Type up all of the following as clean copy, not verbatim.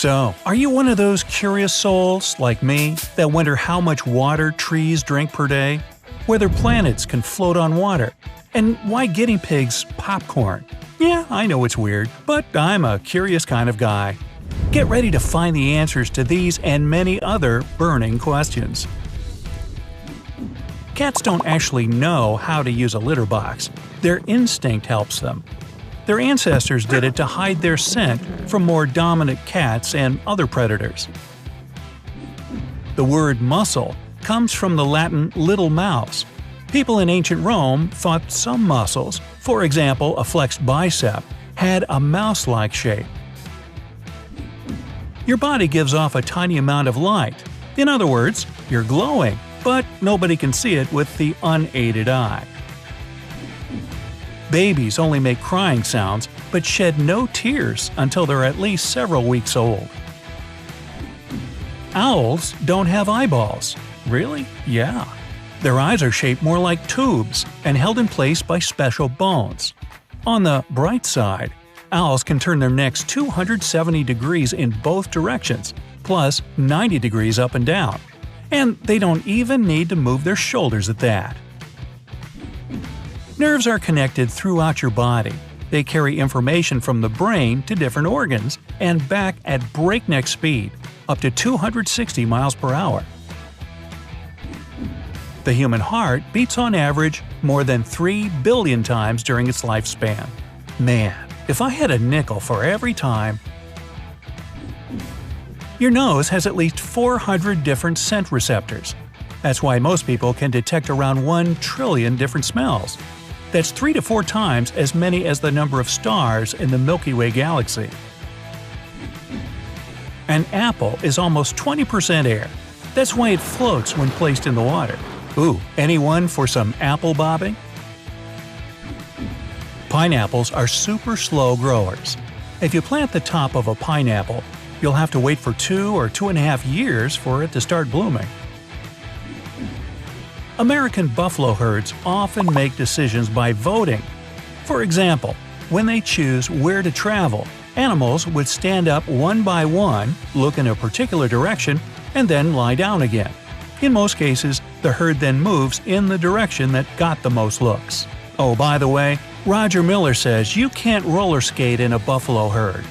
So, are you one of those curious souls, like me, that wonder how much water trees drink per day? Whether planets can float on water? And why guinea pigs popcorn? Yeah, I know it's weird, but I'm a curious kind of guy. Get ready to find the answers to these and many other burning questions. Cats don't actually know how to use a litter box. Their instinct helps them. Their ancestors did it to hide their scent from more dominant cats and other predators. The word muscle comes from the Latin little mouse. People in ancient Rome thought some muscles, for example a flexed bicep, had a mouse-like shape. Your body gives off a tiny amount of light. In other words, you're glowing, but nobody can see it with the unaided eye. Babies only make crying sounds, but shed no tears until they're at least several weeks old. Owls don't have eyeballs. Really? Yeah. Their eyes are shaped more like tubes and held in place by special bones. On the bright side, owls can turn their necks 270 degrees in both directions, plus 90 degrees up and down. And they don't even need to move their shoulders at that. Nerves are connected throughout your body. They carry information from the brain to different organs and back at breakneck speed, up to 260 miles per hour. The human heart beats on average more than 3 billion times during its lifespan. Man, if I had a nickel for every time… Your nose has at least 400 different scent receptors. That's why most people can detect around 1 trillion different smells. That's 3 to 4 times as many as the number of stars in the Milky Way galaxy. An apple is almost 20% air. That's why it floats when placed in the water. Ooh, anyone for some apple bobbing? Pineapples are super slow growers. If you plant the top of a pineapple, you'll have to wait for 2 or 2.5 years for it to start blooming. American buffalo herds often make decisions by voting. For example, when they choose where to travel, animals would stand up one by one, look in a particular direction, and then lie down again. In most cases, the herd then moves in the direction that got the most looks. Oh, by the way, Roger Miller says you can't roller skate in a buffalo herd.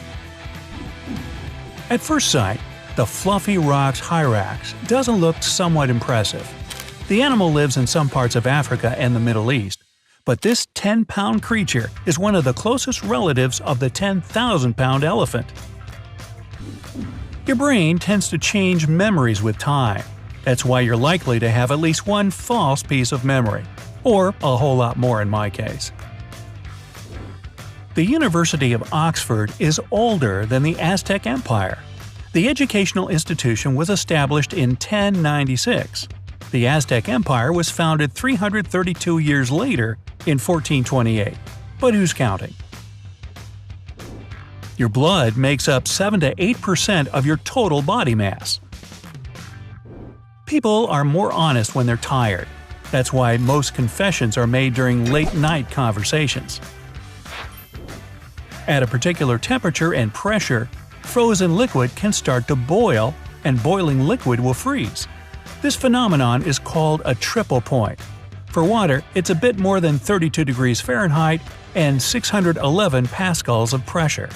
At first sight, the fluffy Rox hyrax doesn't look somewhat impressive. The animal lives in some parts of Africa and the Middle East, but this 10-pound creature is one of the closest relatives of the 10,000-pound elephant. Your brain tends to change memories with time. That's why you're likely to have at least one false piece of memory, or a whole lot more in my case. The University of Oxford is older than the Aztec Empire. The educational institution was established in 1096. The Aztec Empire was founded 332 years later in 1428. But who's counting? Your blood makes up 7 to 8% of your total body mass. People are more honest when they're tired. That's why most confessions are made during late-night conversations. At a particular temperature and pressure, frozen liquid can start to boil, and boiling liquid will freeze. This phenomenon is called a triple point. For water, it's a bit more than 32 degrees Fahrenheit and 611 pascals of pressure.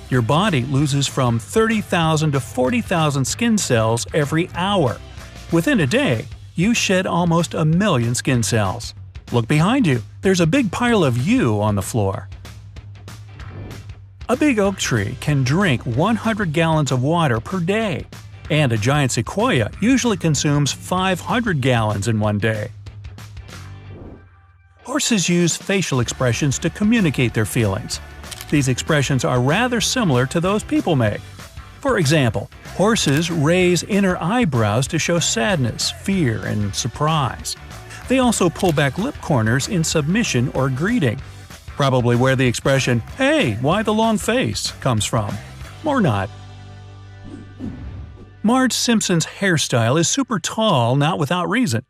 Your body loses from 30,000 to 40,000 skin cells every hour. Within a day, you shed almost 1 million skin cells. Look behind you, there's a big pile of you on the floor. A big oak tree can drink 100 gallons of water per day, and a giant sequoia usually consumes 500 gallons in one day. Horses use facial expressions to communicate their feelings. These expressions are rather similar to those people make. For example, horses raise inner eyebrows to show sadness, fear, and surprise. They also pull back lip corners in submission or greeting. Probably where the expression, "Hey, why the long face?" comes from. Or not. Marge Simpson's hairstyle is super tall not without reason.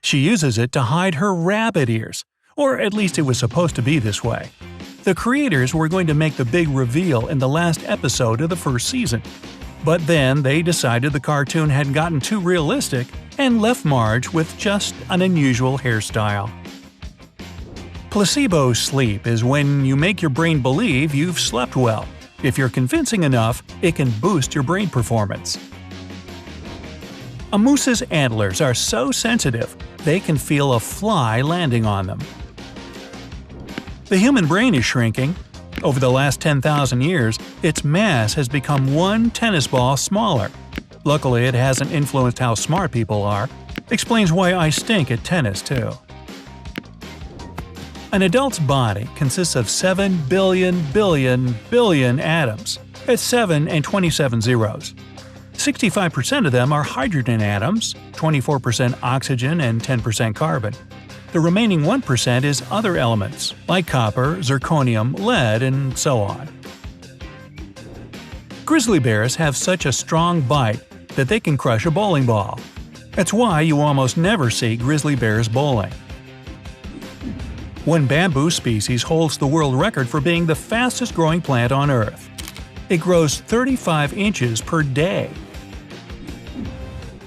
She uses it to hide her rabbit ears. Or at least it was supposed to be this way. The creators were going to make the big reveal in the last episode of the first season. But then they decided the cartoon had gotten too realistic and left Marge with just an unusual hairstyle. Placebo sleep is when you make your brain believe you've slept well. If you're convincing enough, it can boost your brain performance. A moose's antlers are so sensitive, they can feel a fly landing on them. The human brain is shrinking. Over the last 10,000 years, its mass has become one tennis ball smaller. Luckily, it hasn't influenced how smart people are. Explains why I stink at tennis, too. An adult's body consists of 7 billion atoms. That's 7 and 27 zeros. 65% of them are hydrogen atoms, 24% oxygen, and 10% carbon. The remaining 1% is other elements, like copper, zirconium, lead, and so on. Grizzly bears have such a strong bite that they can crush a bowling ball. That's why you almost never see grizzly bears bowling. One bamboo species holds the world record for being the fastest growing plant on Earth. It grows 35 inches per day.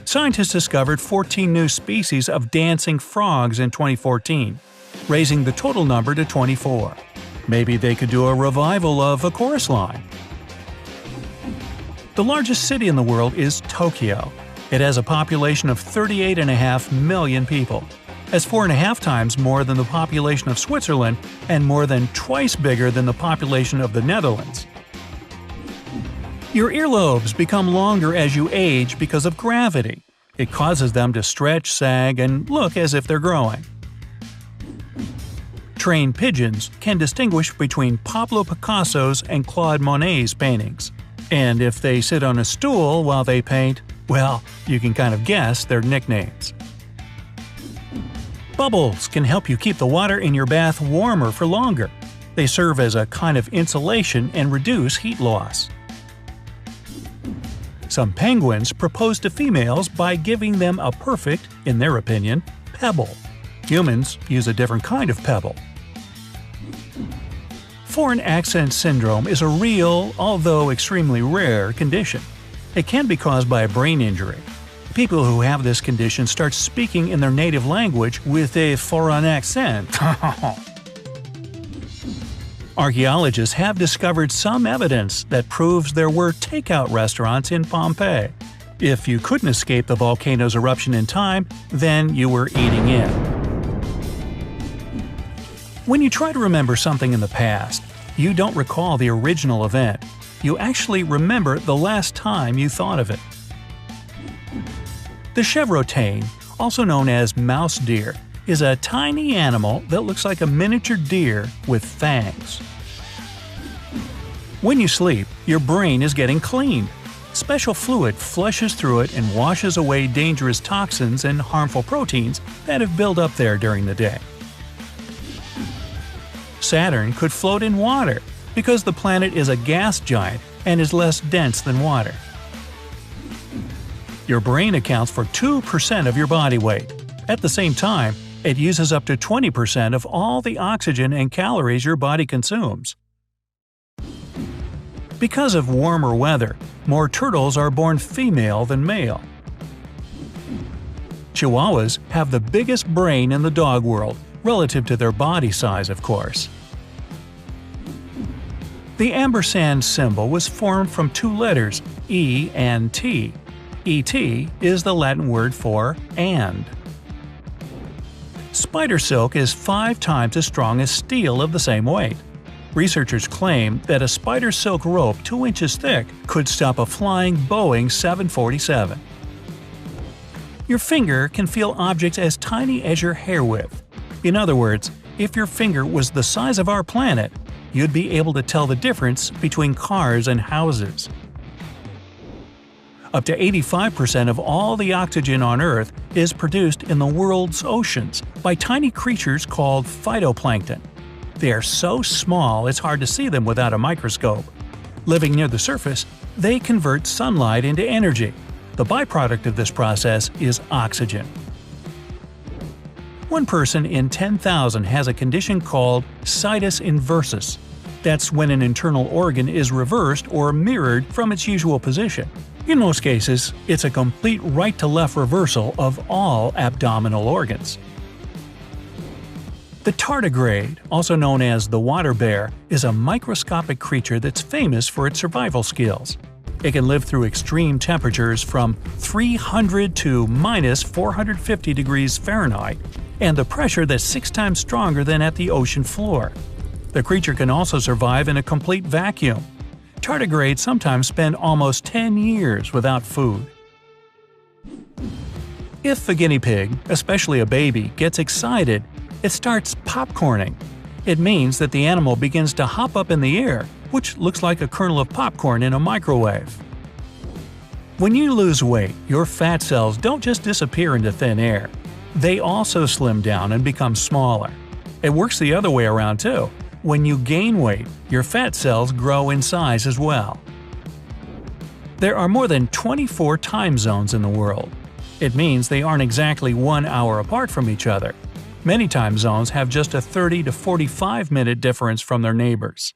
Scientists discovered 14 new species of dancing frogs in 2014, raising the total number to 24. Maybe they could do a revival of a chorus line. The largest city in the world is Tokyo. It has a population of 38.5 million people. That's 4.5 times more than the population of Switzerland and more than twice bigger than the population of the Netherlands. Your earlobes become longer as you age because of gravity. It causes them to stretch, sag, and look as if they're growing. Trained pigeons can distinguish between Pablo Picasso's and Claude Monet's paintings. And if they sit on a stool while they paint, well, you can kind of guess their nicknames. Bubbles can help you keep the water in your bath warmer for longer. They serve as a kind of insulation and reduce heat loss. Some penguins propose to females by giving them a perfect, in their opinion, pebble. Humans use a different kind of pebble. Foreign accent syndrome is a real, although extremely rare, condition. It can be caused by a brain injury. People who have this condition start speaking in their native language with a foreign accent. Archaeologists have discovered some evidence that proves there were takeout restaurants in Pompeii. If you couldn't escape the volcano's eruption in time, then you were eating in. When you try to remember something in the past, you don't recall the original event. You actually remember the last time you thought of it. The chevrotain, also known as mouse deer, is a tiny animal that looks like a miniature deer with fangs. When you sleep, your brain is getting cleaned. Special fluid flushes through it and washes away dangerous toxins and harmful proteins that have built up there during the day. Saturn could float in water because the planet is a gas giant and is less dense than water. Your brain accounts for 2% of your body weight. At the same time, it uses up to 20% of all the oxygen and calories your body consumes. Because of warmer weather, more turtles are born female than male. Chihuahuas have the biggest brain in the dog world, relative to their body size, of course. The ampersand symbol was formed from two letters, E and T. ET is the Latin word for "and". Spider silk is 5 times as strong as steel of the same weight. Researchers claim that a spider silk rope 2 inches thick could stop a flying Boeing 747. Your finger can feel objects as tiny as your hair width. In other words, if your finger was the size of our planet, you'd be able to tell the difference between cars and houses. Up to 85% of all the oxygen on Earth is produced in the world's oceans by tiny creatures called phytoplankton. They are so small it's hard to see them without a microscope. Living near the surface, they convert sunlight into energy. The byproduct of this process is oxygen. One person in 10,000 has a condition called situs inversus. That's when an internal organ is reversed or mirrored from its usual position. In most cases, it's a complete right-to-left reversal of all abdominal organs. The tardigrade, also known as the water bear, is a microscopic creature that's famous for its survival skills. It can live through extreme temperatures from 300 to minus 450 degrees Fahrenheit, and the pressure that's 6 times stronger than at the ocean floor. The creature can also survive in a complete vacuum. Tardigrades sometimes spend almost 10 years without food. If a guinea pig, especially a baby, gets excited, it starts popcorning. It means that the animal begins to hop up in the air, which looks like a kernel of popcorn in a microwave. When you lose weight, your fat cells don't just disappear into thin air. They also slim down and become smaller. It works the other way around too. When you gain weight, your fat cells grow in size as well. There are more than 24 time zones in the world. It means they aren't exactly 1 hour apart from each other. Many time zones have just a 30 to 45-minute difference from their neighbors.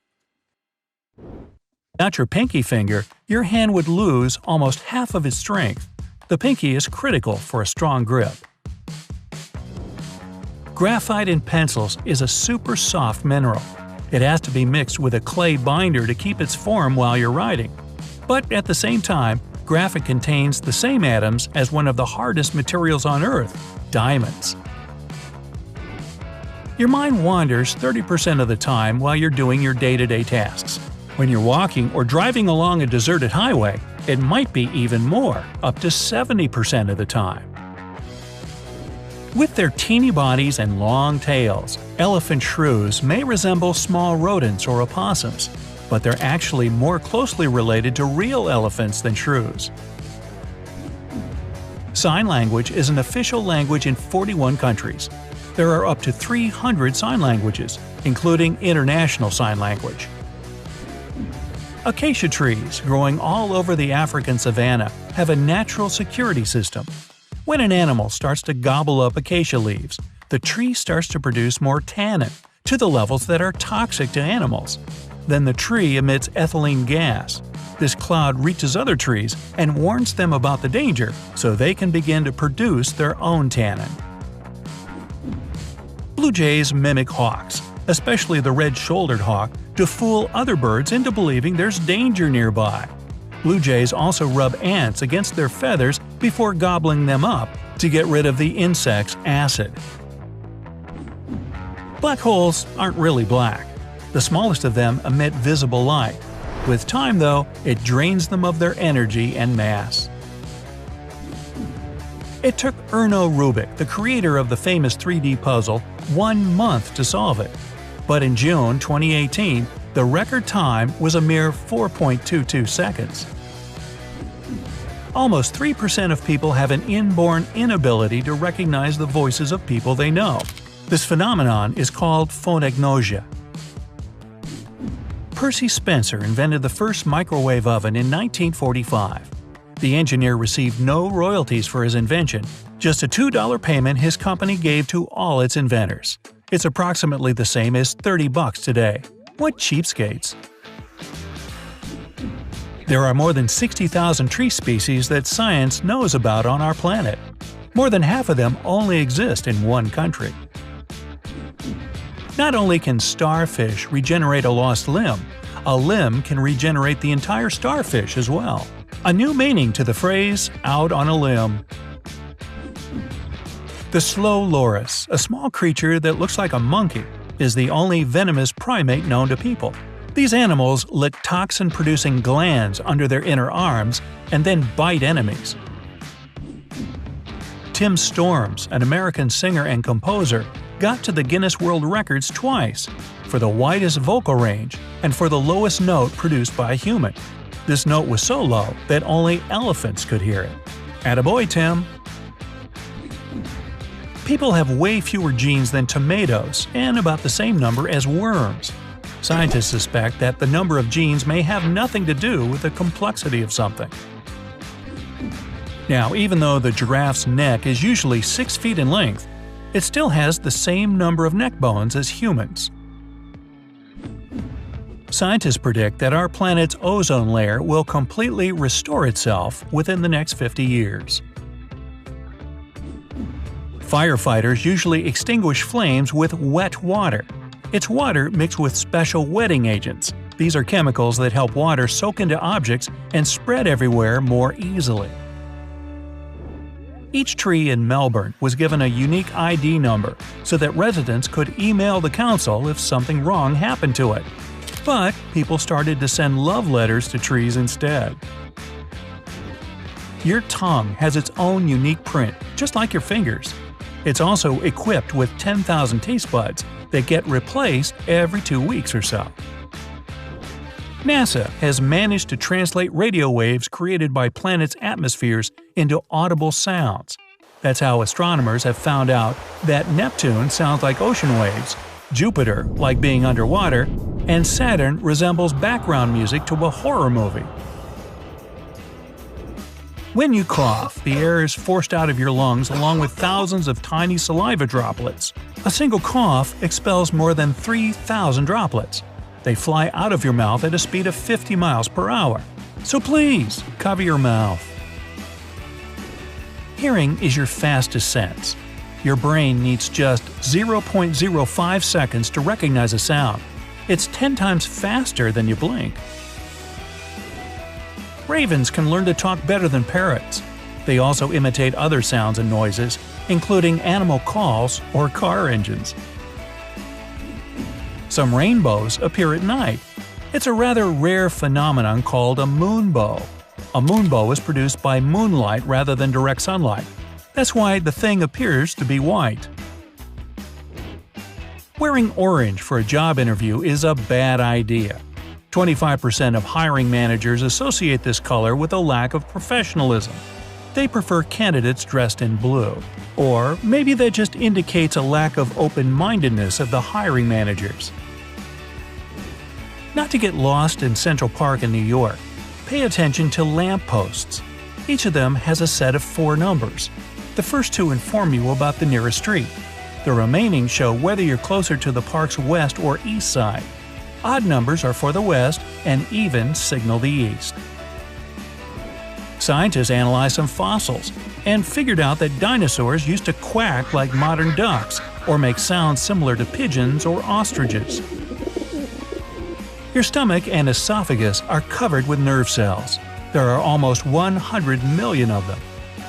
Without your pinky finger, your hand would lose almost half of its strength. The pinky is critical for a strong grip. Graphite in pencils is a super soft mineral. It has to be mixed with a clay binder to keep its form while you're writing. But at the same time, graphite contains the same atoms as one of the hardest materials on Earth, diamonds. Your mind wanders 30% of the time while you're doing your day-to-day tasks. When you're walking or driving along a deserted highway, it might be even more, up to 70% of the time. With their teeny bodies and long tails, elephant shrews may resemble small rodents or opossums, but they're actually more closely related to real elephants than shrews. Sign language is an official language in 41 countries. There are up to 300 sign languages, including International Sign Language. Acacia trees, growing all over the African savanna, have a natural security system. When an animal starts to gobble up acacia leaves, the tree starts to produce more tannin, to the levels that are toxic to animals. Then the tree emits ethylene gas. This cloud reaches other trees and warns them about the danger, so they can begin to produce their own tannin. Blue jays mimic hawks, especially the red-shouldered hawk, to fool other birds into believing there's danger nearby. Blue jays also rub ants against their feathers before gobbling them up to get rid of the insect's acid. Black holes aren't really black. The smallest of them emit visible light. With time, though, it drains them of their energy and mass. It took Erno Rubik, the creator of the famous 3D puzzle, 1 month to solve it. But in June 2018, the record time was a mere 4.22 seconds. Almost 3% of people have an inborn inability to recognize the voices of people they know. This phenomenon is called phoneagnosia. Percy Spencer invented the first microwave oven in 1945. The engineer received no royalties for his invention, just a $2 payment his company gave to all its inventors. It's approximately the same as $30 today. What cheapskates! There are more than 60,000 tree species that science knows about on our planet. More than half of them only exist in one country. Not only can starfish regenerate a lost limb can regenerate the entire starfish as well. A new meaning to the phrase, out on a limb. The slow loris, a small creature that looks like a monkey, is the only venomous primate known to people. These animals lick toxin-producing glands under their inner arms and then bite enemies. Tim Storms, an American singer and composer, got to the Guinness World Records twice, for the widest vocal range and for the lowest note produced by a human. This note was so low that only elephants could hear it. Attaboy, Tim! People have way fewer genes than tomatoes and about the same number as worms. Scientists suspect that the number of genes may have nothing to do with the complexity of something. Now, even though the giraffe's neck is usually 6 feet in length, It still has the same number of neck bones as humans. Scientists predict that our planet's ozone layer will completely restore itself within the next 50 years. Firefighters usually extinguish flames with wet water. It's water mixed with special wetting agents. These are chemicals that help water soak into objects and spread everywhere more easily. Each tree in Melbourne was given a unique ID number so that residents could email the council if something wrong happened to it. But people started to send love letters to trees instead. Your tongue has its own unique print, just like your fingers. It's also equipped with 10,000 taste buds that get replaced every 2 weeks or so. NASA has managed to translate radio waves created by planets' atmospheres into audible sounds. That's how astronomers have found out that Neptune sounds like ocean waves, Jupiter like being underwater, and Saturn resembles background music to a horror movie. When you cough, the air is forced out of your lungs along with thousands of tiny saliva droplets. A single cough expels more than 3,000 droplets. They fly out of your mouth at a speed of 50 miles per hour. So please, cover your mouth. Hearing is your fastest sense. Your brain needs just 0.05 seconds to recognize a sound. It's 10 times faster than you blink. Ravens can learn to talk better than parrots. They also imitate other sounds and noises, including animal calls or car engines. Some rainbows appear at night. It's a rather rare phenomenon called a moonbow. A moonbow is produced by moonlight rather than direct sunlight. That's why the thing appears to be white. Wearing orange for a job interview is a bad idea. 25% of hiring managers associate this color with a lack of professionalism. They prefer candidates dressed in blue. Or maybe that just indicates a lack of open-mindedness of the hiring managers. Not to get lost in Central Park in New York, pay attention to lampposts. Each of them has a set of 4 numbers. The first 2 inform you about the nearest street. The remaining show whether you're closer to the park's west or east side. Odd numbers are for the west, and even signal the east. Scientists analyzed some fossils and figured out that dinosaurs used to quack like modern ducks or make sounds similar to pigeons or ostriches. Your stomach and esophagus are covered with nerve cells. There are almost 100 million of them.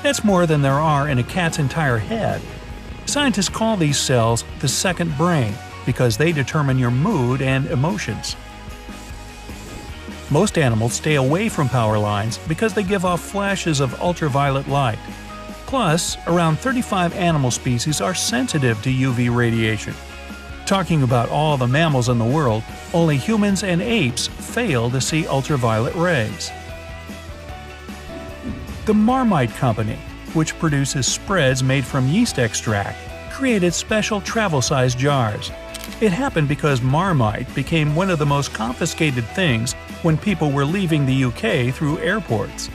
That's more than there are in a cat's entire head. Scientists call these cells the second brain because they determine your mood and emotions. Most animals stay away from power lines because they give off flashes of ultraviolet light. Plus, around 35 animal species are sensitive to UV radiation. Talking about all the mammals in the world, only humans and apes fail to see ultraviolet rays. The Marmite Company, which produces spreads made from yeast extract, created special travel-sized jars. It happened because Marmite became one of the most confiscated things when people were leaving the UK through airports.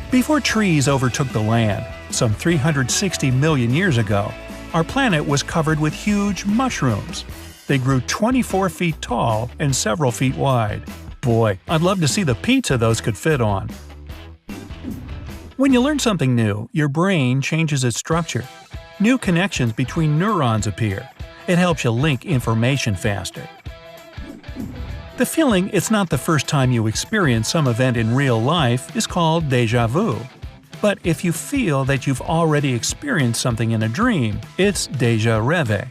Before trees overtook the land, some 360 million years ago, our planet was covered with huge mushrooms. They grew 24 feet tall and several feet wide. Boy, I'd love to see the pizza those could fit on. When you learn something new, your brain changes its structure. New connections between neurons appear. It helps you link information faster. The feeling it's not the first time you experience some event in real life is called déjà vu. But if you feel that you've already experienced something in a dream, it's déjà rêvé.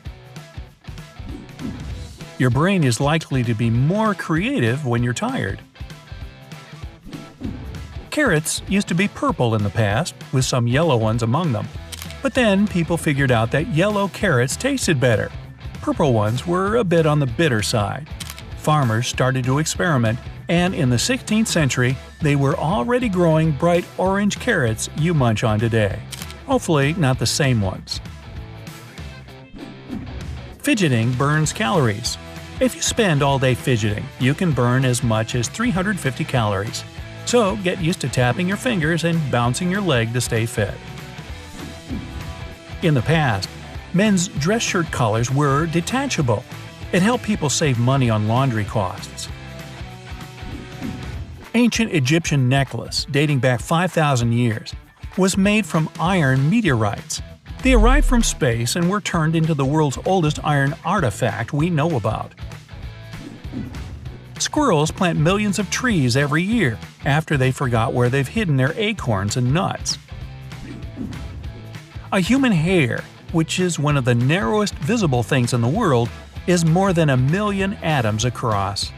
Your brain is likely to be more creative when you're tired. Carrots used to be purple in the past, with some yellow ones among them. But then people figured out that yellow carrots tasted better. Purple ones were a bit on the bitter side. Farmers started to experiment, and in the 16th century, they were already growing bright orange carrots you munch on today. Hopefully not the same ones. Fidgeting burns calories. If you spend all day fidgeting, you can burn as much as 350 calories. So get used to tapping your fingers and bouncing your leg to stay fit. In the past, men's dress shirt collars were detachable. It helped people save money on laundry costs. Ancient Egyptian necklace, dating back 5,000 years, was made from iron meteorites. They arrived from space and were turned into the world's oldest iron artifact we know about. Squirrels plant millions of trees every year after they forgot where they've hidden their acorns and nuts. A human hair, which is one of the narrowest visible things in the world, is more than 1 million atoms across.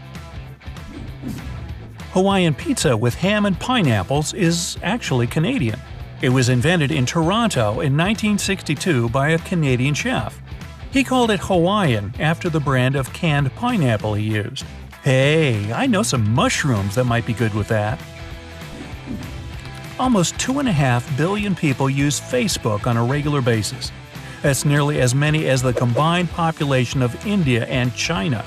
Hawaiian pizza with ham and pineapples is actually Canadian. It was invented in Toronto in 1962 by a Canadian chef. He called it Hawaiian after the brand of canned pineapple he used. Hey, I know some mushrooms that might be good with that. Almost 2.5 billion people use Facebook on a regular basis. That's nearly as many as the combined population of India and China.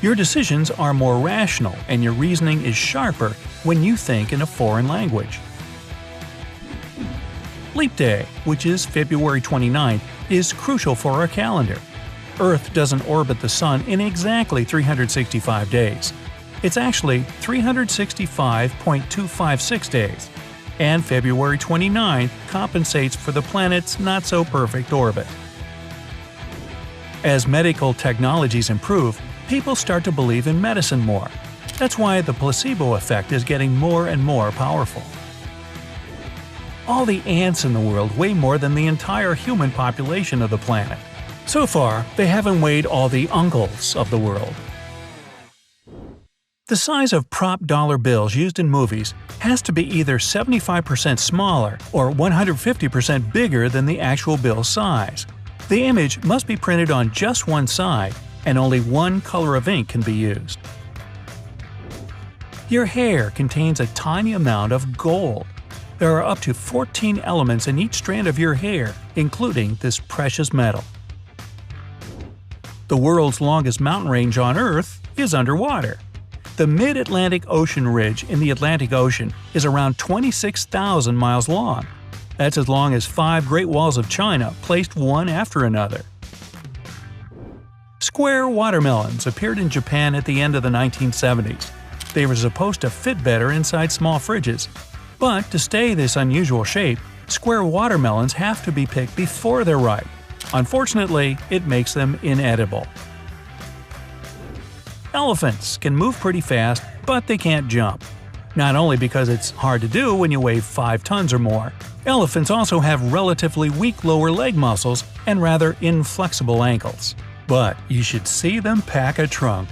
Your decisions are more rational and your reasoning is sharper when you think in a foreign language. Leap Day, which is February 29th, is crucial for our calendar. Earth doesn't orbit the Sun in exactly 365 days. It's actually 365.256 days, and February 29th compensates for the planet's not-so-perfect orbit. As medical technologies improve, people start to believe in medicine more. That's why the placebo effect is getting more and more powerful. All the ants in the world weigh more than the entire human population of the planet. So far, they haven't weighed all the uncles of the world. The size of prop dollar bills used in movies has to be either 75% smaller or 150% bigger than the actual bill size. The image must be printed on just one side, and only one color of ink can be used. Your hair contains a tiny amount of gold. There are up to 14 elements in each strand of your hair, including this precious metal. The world's longest mountain range on Earth is underwater. The Mid-Atlantic Ocean Ridge in the Atlantic Ocean is around 26,000 miles long. That's as long as 5 Great Walls of China placed one after another. Square watermelons appeared in Japan at the end of the 1970s. They were supposed to fit better inside small fridges. But to stay this unusual shape, square watermelons have to be picked before they're ripe. Unfortunately, it makes them inedible. Elephants can move pretty fast, but they can't jump. Not only because it's hard to do when you weigh 5 tons or more, elephants also have relatively weak lower leg muscles and rather inflexible ankles. But you should see them pack a trunk.